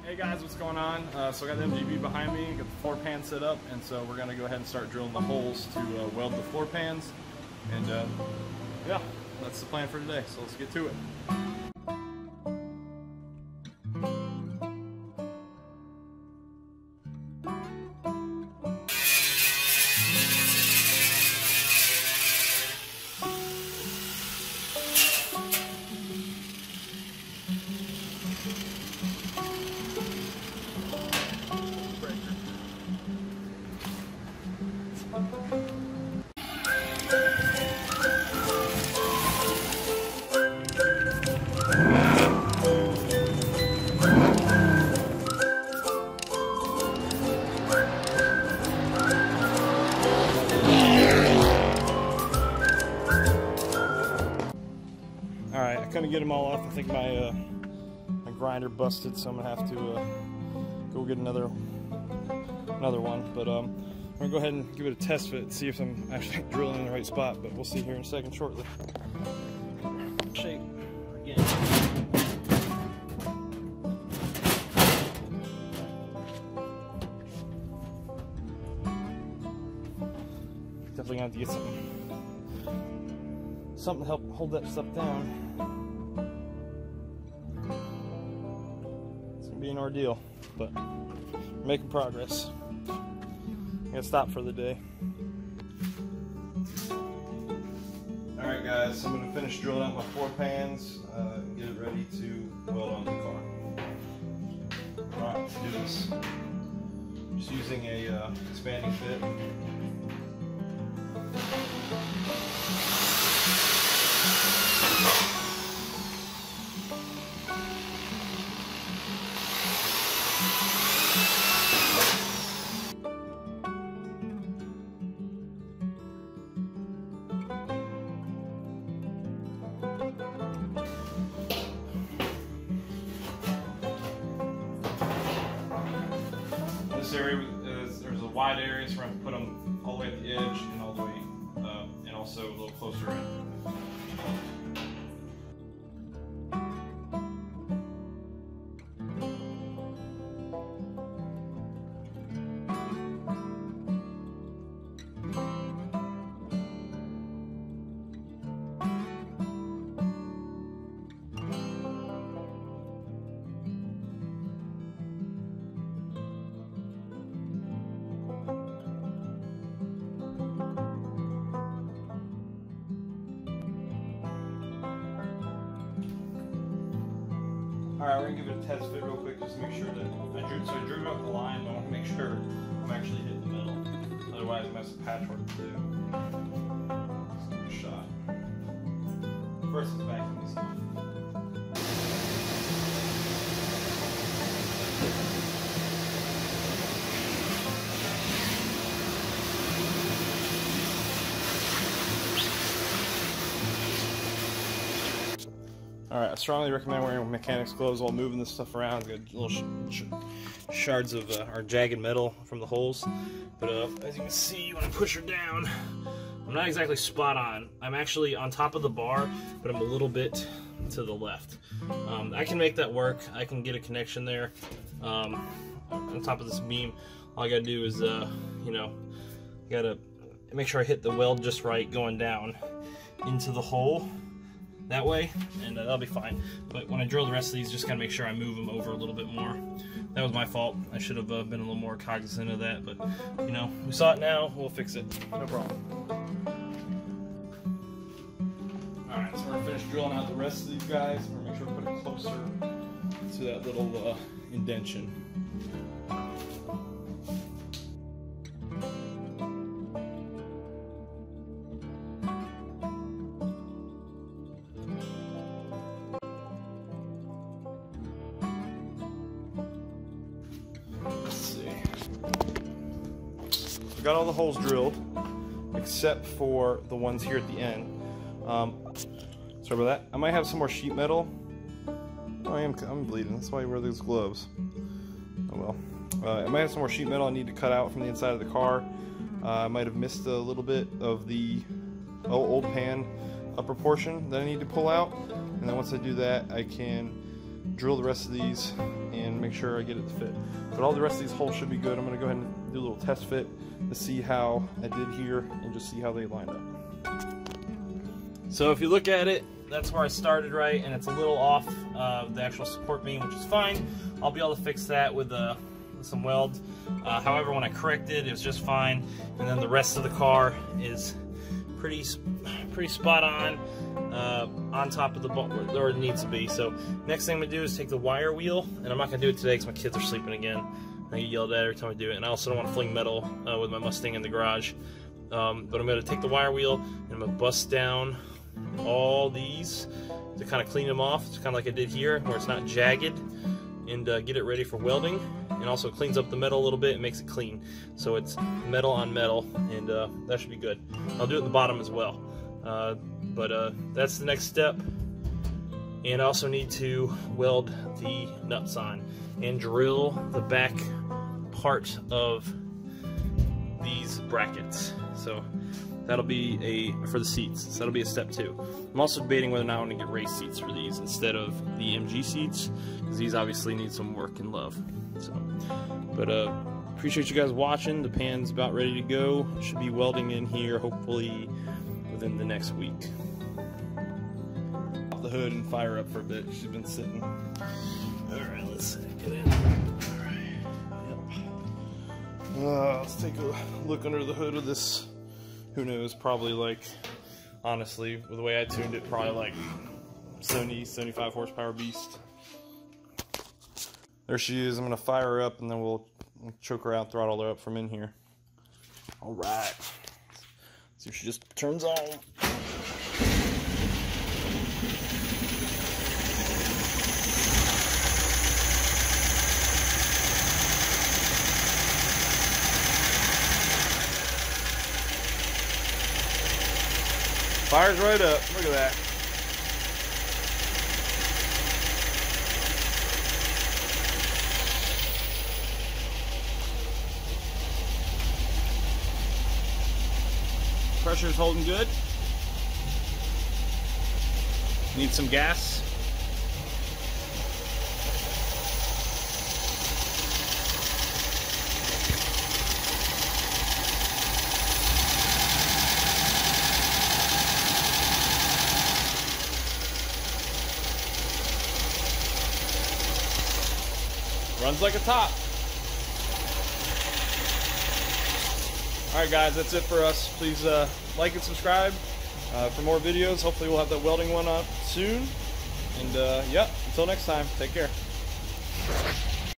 Hey guys, what's going on? So I got the MGB behind me, got the floor pan set up, and so we're going to go ahead and start drilling the holes to weld the floor pans. And yeah, that's the plan for today, so let's get to it. Alright, I couldn't get them all off. I think my grinder busted, so I'm gonna have to go get another one. But I'm gonna go ahead and give it a test fit and see if I'm actually drilling in the right spot. But we'll see here in a second shortly. Shape again. Definitely gonna have to get something to help hold that stuff down. It's gonna be an ordeal, but we're making progress. I'm gonna stop for the day. Alright guys, I'm gonna finish drilling out my floor pans and get it ready to weld on the car. Alright, let's do this. Just using a expanding fit. This area there's a wide area, so we're going to put them all the way at the edge and all the way, and also a little closer in. Alright, we're going to give it a test fit real quick just to make sure that I drew up the line, but I want to make sure I'm actually hitting the middle. Otherwise I mess with patchwork too. Let's give it a shot. First it's back in this stuff. Alright, I strongly recommend wearing mechanics gloves while moving this stuff around. It's got little shards of or jagged metal from the holes. But as you can see, when I push her down, I'm not exactly spot on. I'm actually on top of the bar, but I'm a little bit to the left. I can make that work. I can get a connection there on top of this beam. All I gotta do is, you know, gotta make sure I hit the weld just right going down into the hole that way, and that'll be fine. But when I drill the rest of these, just gotta make sure I move them over a little bit more. That was my fault. I should have been a little more cognizant of that, but you know, we saw it now, we'll fix it. No problem. Alright, so we're gonna finish drilling out the rest of these guys. We're gonna make sure we put it closer to that little indention. We got all the holes drilled, except for the ones here at the end. Sorry about that. I might have some more sheet metal. Oh, I'm bleeding. That's why I wear those gloves. Oh well. I might have some more sheet metal I need to cut out from the inside of the car. I might have missed a little bit of the old pan upper portion that I need to pull out. And then once I do that, I can drill the rest of these and make sure I get it to fit. But all the rest of these holes should be good. I'm going to go ahead and do a little test fit to see how I did here and just see how they lined up. So if you look at it, that's where I started right, and it's a little off the actual support beam, which is fine. I'll be able to fix that with some weld. However, when I corrected, it was just fine. And then the rest of the car is pretty spot on top of the ball where it needs to be. So next thing I'm gonna do is take the wire wheel, and I'm not gonna do it today because my kids are sleeping again. I get yelled at every time I do it, and I also don't want to fling metal with my Mustang in the garage. But I'm gonna take the wire wheel and I'm gonna bust down all these to kind of clean them off. It's kind of like I did here, where it's not jagged, and get it ready for welding. And also cleans up the metal a little bit and makes it clean. So it's metal on metal, and that should be good. I'll do it at the bottom as well. But that's the next step. And I also need to weld the nuts on and drill the back part of these brackets. So that'll be for the seats. So that'll be a step 2. I'm also debating whether or not I want to get race seats for these instead of the MG seats, because these obviously need some work and love. So, but appreciate you guys watching. The pan's about ready to go. Should be welding in here hopefully within the next week. Off the hood and fire up for a bit. She's been sitting. All right, let's get in. All right. Yep. Let's take a look under the hood of this. Who knows? Probably like, honestly, with the way I tuned it, probably like 70, 75 horsepower beast. There she is. I'm gonna fire her up, and then we'll choke her out, throttle her up from in here. All right. See if she just turns on. Fires right up. Look at that. Pressure's holding good. Need some gas. Runs like a top. Alright guys, that's it for us. Please like and subscribe for more videos. Hopefully we'll have that welding one up soon. And yeah, until next time, take care.